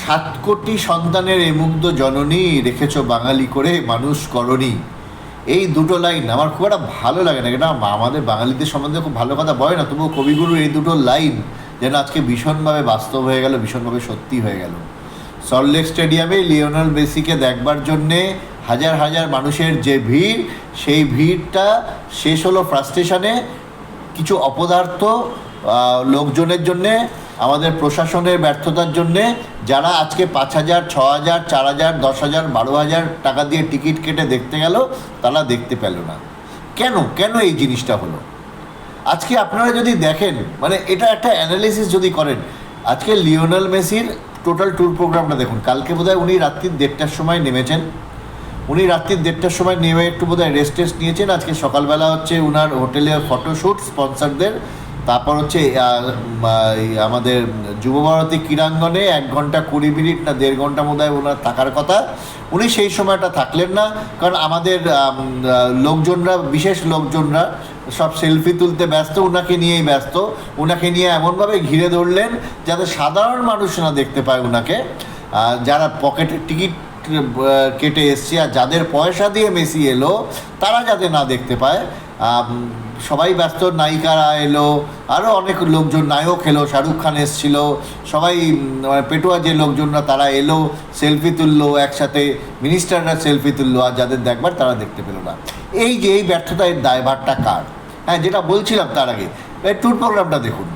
7 কোটি সন্তানের এ মুগ্ধ জননী রেখেছ বাঙালি করে মানুষ করণী। এই দুটো লাইন আমার খুব একটা ভালো লাগে না, এটা আমাদের বাঙালিদের সম্বন্ধে খুব ভালো কথা বলে না, তবুও কবিগুরুর এই দুটো লাইন যেন আজকে ভীষণভাবে বাস্তব হয়ে গেল, ভীষণভাবে সত্যি হয়ে গেল। সল্টলেক স্টেডিয়ামে লিওনেল মেসিকে দেখবার জন্যে হাজার হাজার মানুষের যে ভিড়, সেই ভিড়টা শেষ হলো ফ্রাস্ট্রেশনে, কিছু অপদার্থ লোকজনের জন্যে, আমাদের প্রশাসনের ব্যর্থতার জন্যে, যারা আজকে 5,000, 6,000, 4,000, 10,000, 12,000 টাকা দিয়ে টিকিট কেটে দেখতে গেল, তারা দেখতে পেল না। কেন কেন এই জিনিসটা হলো? আজকে আপনারা যদি দেখেন, মানে এটা একটা অ্যানালিসিস যদি করেন, আজকে লিওনেল মেসির টোটাল ট্যুর প্রোগ্রামটা দেখুন। কালকে বোধহয় উনি রাত্রির 1:30টার সময় নেমেছেন, উনি রাত্রির 1:30টার সময় নেমে একটু বোধহয় রেস্ট নিয়েছেন। আজকে সকালবেলা হচ্ছে উনার হোটেলে ফটোশ্যুট স্পন্সারদের, তারপর হচ্ছে আমাদের যুবভারতী ক্রীড়াঙ্গনে 1 ঘন্টা 20 মিনিট না 1.5 ঘন্টা বোধহয় ওনার থাকার কথা। উনি সেই সময়টা থাকলেন না, কারণ আমাদের লোকজনরা, বিশেষ লোকজনরা সব সেলফি তুলতে ব্যস্ত, ওনাকে নিয়েই ব্যস্ত। ওনাকে নিয়ে এমনভাবে ঘিরে ধরলেন যাতে সাধারণ মানুষ না দেখতে পায় ওনাকে, যারা পকেটের টিকিট কেটে এসছে আর যাদের পয়সা দিয়ে মেসি এলো তারা যাতে না দেখতে পায়। সবাই ব্যস্ত, নায়িকারা এলো, আরও অনেক লোকজন, নায়ক এলো, শাহরুখ খান এসছিল, সবাই পেটুয়া যে লোকজনরা তারা এলো, সেলফি তুললো একসাথে, মিনিস্টাররা সেলফি তুললো, আর যাদের দেখবার তারা দেখতে পেলো না। এই যে এই ব্যর্থতা, এর দায়ভারটা কার? হ্যাঁ, যেটা বলছিলাম তার আগে, এই ট্যুর প্রোগ্রামটা দেখুন।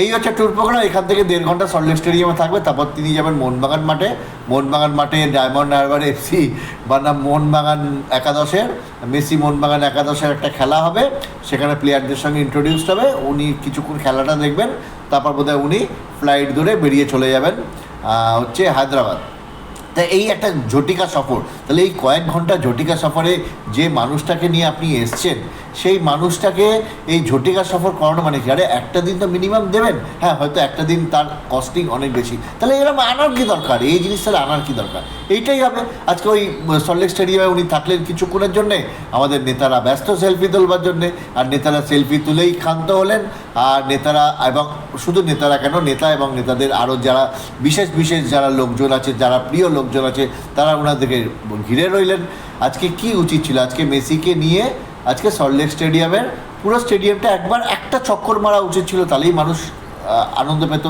এই হচ্ছে ট্যুর প্রোগ্রাম। এখান থেকে 1.5 ঘন্টা সল্টলেক স্টেডিয়ামে থাকবে, তারপর তিনি যাবেন মোহনবাগান মাঠে। মোহনবাগান মাঠে ডায়মন্ড হারবার এফসি বা মোহনবাগান একাদশের, মেসি মোহনবাগান একাদশের একটা খেলা হবে, সেখানে প্লেয়ারদের সঙ্গে ইন্ট্রোডিউস হবে। উনি কিছুক্ষণ খেলাটা দেখবেন, তারপর বোধহয় উনি ফ্লাইট ধরে বেরিয়ে চলে যাবেন হচ্ছে হায়দ্রাবাদ। তা এই একটা ঝটিকা সফর। তাহলে এই কয়েক ঘন্টা ঝটিকা সফরে যে মানুষটাকে নিয়ে আপনি এসছেন, সেই মানুষটাকে এই ঝটিকা সফর করানো মানে কি? আরে একটা দিন তো মিনিমাম দেবেন। হ্যাঁ, হয়তো একটা দিন তার কস্টিং অনেক বেশি, তাহলে এরকম আনার কি দরকার? এই জিনিস তাহলে আনার কি দরকার? এইটাই হবে। আজকে ওই সল্টলেক স্টেডিয়ামে উনি থাকলেন কিছুক্ষণের জন্যে, আমাদের নেতারা ব্যস্ত সেলফি তুলবার জন্যে, আর নেতারা সেলফি তুলেই ক্ষান্ত হলেন। আর নেতারা, এবং শুধু নেতারা কেন, নেতা এবং নেতাদের আরও যারা বিশেষ বিশেষ যারা লোকজন আছে, যারা প্রিয় লোকজন আছে, তারা ওনাদেরকে ঘিরে রইলেন। আজকে কি উচিত ছিল? আজকে মেসিকে নিয়ে আজকে সল্টলেক স্টেডিয়ামের পুরো স্টেডিয়ামটা একবার একটা চক্কর মারা উচিত ছিল, তাহলেই মানুষ আনন্দ পেত।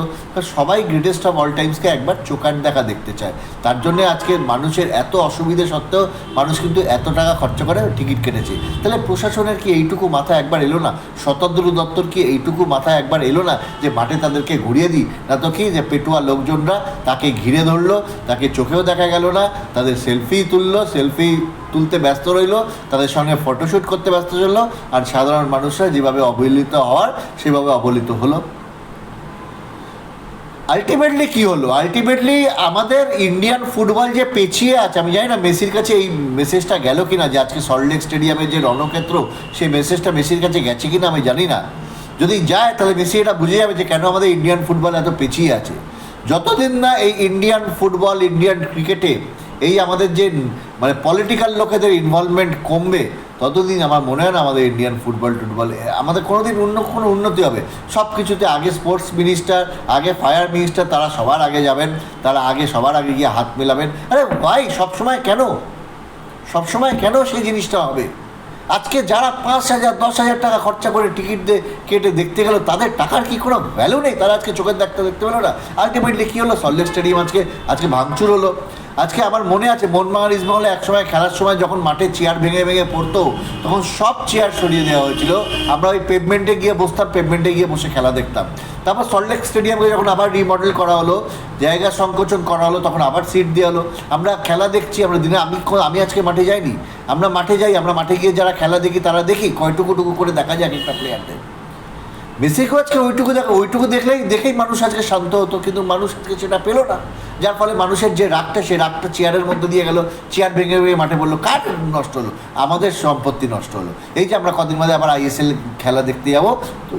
সবাই গ্রেটেস্ট অফ অল টাইমসকে একবার চোখাট দেখা দেখতে চায়। তার জন্যে আজকে মানুষের এত অসুবিধে সত্ত্বেও মানুষ কিন্তু এত টাকা খরচা করে টিকিট কেটেছে। তাহলে প্রশাসনের কি এইটুকু মাথা একবার এলো না? শতাদ্রু দপ্তর কি এইটুকু মাথা একবার এলো না যে মাঠে তাদেরকে ঘুরিয়ে দিই? না তো কি, যে পেটুয়া লোকজনরা তাকে ঘিরে ধরলো, তাকে চোখেও দেখা গেল না, তাদের সেলফি তুললো, সেলফি তুলতে ব্যস্ত রইল, তাদের সঙ্গে ফটোশ্যুট করতে ব্যস্ত রইল, আর সাধারণ মানুষরা যেভাবে অবহেলিত হওয়ার সেভাবে অবহেলিত হলো। আলটিমেটলি কী হলো? আলটিমেটলি আমাদের ইন্ডিয়ান ফুটবল যে পেছিয়ে আছে, আমি জানি না মেসির কাছে এই মেসেজটা গেল কি না, যে আজকে সল্টলেক স্টেডিয়ামের যে রণক্ষেত্র, সেই মেসেজটা মেসির কাছে গেছে কি না আমি জানি না। যদি যায় তাহলে মেসি এটা বুঝে যাবে যে কেন আমাদের ইন্ডিয়ান ফুটবল এত পেছিয়ে আছে। যতদিন না এই ইন্ডিয়ান ফুটবল, ইন্ডিয়ান ক্রিকেটে এই আমাদের যে মানে পলিটিক্যাল লোকেদের ইনভলভমেন্ট কমবে, ততদিন আমার মনে হয় না আমাদের ইন্ডিয়ান ফুটবল আমাদের কোনোদিন কোনো উন্নতি হবে। সব কিছুতে আগে স্পোর্টস মিনিস্টার, আগে ফায়ার মিনিস্টার, তারা সবার আগে যাবেন, তারা আগে সবার আগে গিয়ে হাত মেলাবেন। আরে ভাই, সবসময় কেন সেই জিনিসটা হবে? আজকে যারা 5,000, 10,000 টাকা খরচা করে টিকিট কেটে দেখতে গেল, তাদের টাকার কি কোনো ভ্যালু নেই? তারা আজকে চোখের দেখতে পেলো না। আলটিমেটলি কী হলো? সল্টলেক স্টেডিয়াম আজকে ভাঙচুর হলো। আজকে আমার মনে আছে মোহনবাগান ইস্টবেঙ্গলে একসময় খেলার সময় যখন মাঠে চেয়ার ভেঙে ভেঙে পড়তো, তখন সব চেয়ার সরিয়ে দেওয়া হয়েছিল। আমরা ওই পেভমেন্টে গিয়ে বসতাম, পেভমেন্টে গিয়ে বসে খেলা দেখতাম। তারপর সল্টলেক স্টেডিয়ামকে যখন আবার রিমডেল করা হলো, জায়গা সংকোচন করা হলো, তখন আবার সিট দেওয়া হলো। আমরা খেলা দেখছি, আমরা দিনে আমি আজকে মাঠে যাইনি, আমরা মাঠে যাই, আমরা মাঠে গিয়ে যারা খেলা দেখি তারা দেখি কয়টুকু করে দেখা যায় একটা প্লেয়ারদের। মেসিকেও আজকে ওইটুকু দেখেই মানুষ আজকে শান্ত হতো, কিন্তু মানুষ আজকে সেটা পেলো না। যার ফলে মানুষের যে রাগটা, সেই রাগটা চেয়ারের মধ্যে দিয়ে গেল, চেয়ার ভেঙে মাঠে পড়লো। কার নষ্ট হলো? আমাদের সম্পত্তি নষ্ট হলো। এই যে আমরা কদিন বাদে আবার আইএসএল খেলা দেখতে যাবো,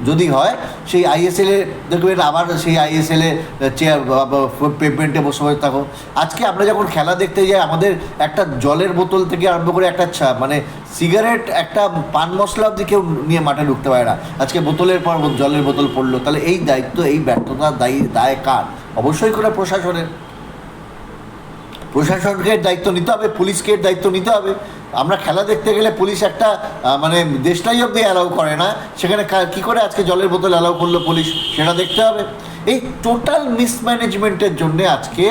যদি হয় সেই আইএসএলে দেখবেন, আবার সেই আইএসএলে চেয়ার পেভমেন্টে বসে থাকো। আজকে আমরা যখন খেলা দেখতে যাই, আমাদের একটা জলের বোতল থেকে আরম্ভ করে একটা মানে সিগারেট, একটা পান মশলা অবধি কেউ নিয়ে মাঠে ঢুকতে পারে না। আজকে বোতলের পর জলের বোতল পড়লো। তাহলে এই দায়িত্ব, এই ব্যর্থতা দায় কার? অবশ্যই করে প্রশাসনের। প্রশাসনকে দায়িত্ব নিতে হবে, পুলিশকে দায়িত্ব নিতে হবে। আমরা খেলা দেখতে গেলে পুলিশ একটা মানে দেশটাই অব্দি অ্যালাউ করে না, সেখানে কী করে আজকে জলের বোতল অ্যালাউ করলো পুলিশ, সেটা দেখতে হবে। এই টোটাল মিসম্যানেজমেন্টের জন্যে আজকে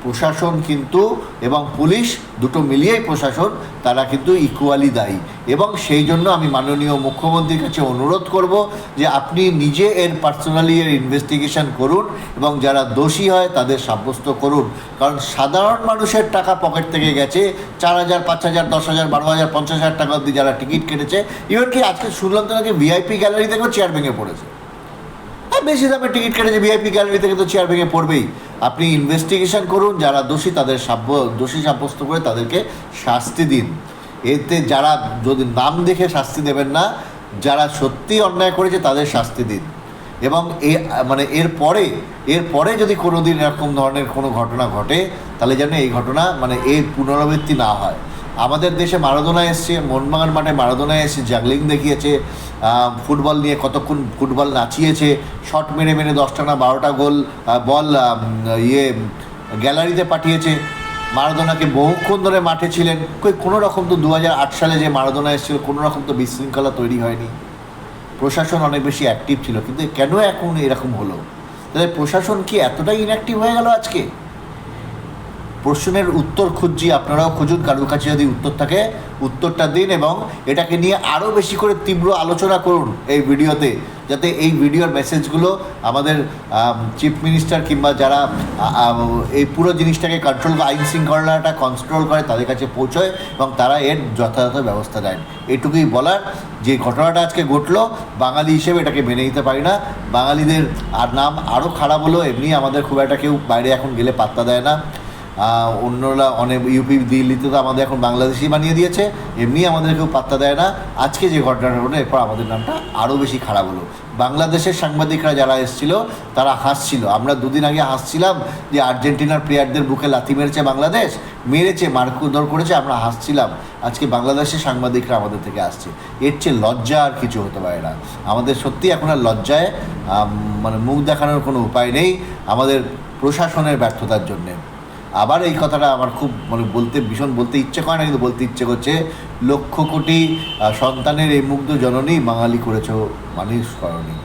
প্রশাসন কিন্তু এবং পুলিশ দুটো মিলিয়েই প্রশাসন, তারা কিন্তু ইকুয়ালি দায়ী। এবং সেই জন্য আমি মাননীয় মুখ্যমন্ত্রীর কাছে অনুরোধ করব যে আপনি নিজে এর পার্সোনালি এর ইনভেস্টিগেশন করুন এবং যারা দোষী হয় তাদের সাব্যস্ত করুন। কারণ সাধারণ মানুষের টাকা পকেট থেকে গেছে, 4,000, 5,000, 10,000, 12,000, 50,000 টাকা অবধি যারা টিকিট কেটেছে। ইভেন কি আজকে শুনলাম তো নাকি ভিআইপি গ্যালারি থেকেও চেয়ার ভেঙে পড়েছে। বেশি দামে টিকিট কেটেছে ভিআইপি গ্যালারি থেকে, তো চেয়ার ভেঙে পড়বেই। আপনি ইনভেস্টিগেশন করুন, যারা দোষী তাদের দোষী সাব্যস্ত করে তাদেরকে শাস্তি দিন। এতে যারা যদি নাম দেখে শাস্তি দেবেন না, যারা সত্যি অন্যায় করেছে তাদের শাস্তি দিন। এবং মানে এরপরে যদি কোনো দিন এরকম ধরনের কোনো ঘটনা ঘটে, তাহলে যেন এই ঘটনা মানে এর পুনরাবৃত্তি না হয়। আমাদের দেশে মারাদোনা এসছে, মোহনবাগান মাঠে মারাদোনা এসে জ্যাগলিং দেখিয়েছে, ফুটবল নিয়ে কতক্ষণ ফুটবল নাচিয়েছে, শট মেরে মেরে 10টা না 12টা গোল বল গ্যালারিতে পাঠিয়েছে। মারাদোনাকে বহুক্ষণ ধরে মাঠে ছিলেন, কোনো রকম তো 2008 সালে যে মারাদোনা এসেছিল কোনো রকম তো বিশৃঙ্খলা তৈরি হয়নি। প্রশাসন অনেক বেশি অ্যাক্টিভ ছিল, কিন্তু কেন এখন এরকম হলো? তাহলে প্রশাসন কি এতটাই ইনঅ্যাক্টিভ হয়ে গেল আজকে? প্রশ্নের উত্তর খুঁজছি, আপনারাও খুঁজুন, কারোর কাছে যদি উত্তর থাকে উত্তরটা দিন এবং এটাকে নিয়ে আরও বেশি করে তীব্র আলোচনা করুন এই ভিডিওতে, যাতে এই ভিডিওর মেসেজগুলো আমাদের চিফ মিনিস্টার কিংবা যারা এই পুরো জিনিসটাকে কন্ট্রোল, আইন শৃঙ্খলাটা কন্ট্রোল করে তাদের কাছে পৌঁছয় এবং তারা এর যথাযথ ব্যবস্থা দেন। এটুকুই বলার। যে ঘটনাটা আজকে ঘটলো, বাঙালি হিসেবে এটাকে মেনে নিতে পারি না। বাঙালিদের নাম আরও খারাপ হলো। এমনি আমাদের খুব একটা কেউ বাইরে এখন গেলে পাত্তা দেয় না। অন্যরা অনেক ইউপি দিল্লিতে তো আমাদের এখন বাংলাদেশি বানিয়ে দিয়েছে, এমনি আমাদের কেউ পাত্তা দেয় না। আজকে যে ঘটনাটা হলো, এরপর আমাদের নামটা আরও বেশি খারাপ হলো। বাংলাদেশের সাংবাদিকরা যারা এসেছিল তারা হাসছিল। আমরা দুদিন আগে হাসছিলাম যে আর্জেন্টিনার প্লেয়ারদের বুকে লাথি মেরেছে বাংলাদেশ, মেরেছে, মারধর করেছে, আমরা হাসছিলাম। আজকে বাংলাদেশের সাংবাদিকরা আমাদের থেকে আসছে। এর চেয়ে লজ্জা আর কিছু হতে পারে না। আমাদের সত্যি এখন আর লজ্জায় মানে মুখ দেখানোর কোনো উপায় নেই আমাদের প্রশাসনের ব্যর্থতার জন্যে। আবার এই কথাটা আমার খুব মানে ভীষণ বলতে ইচ্ছে করে না, কিন্তু বলতে ইচ্ছে করছে। লক্ষ কোটি সন্তানের এই মুগ্ধ জননী বাঙালি করেছ মানুষ করনি।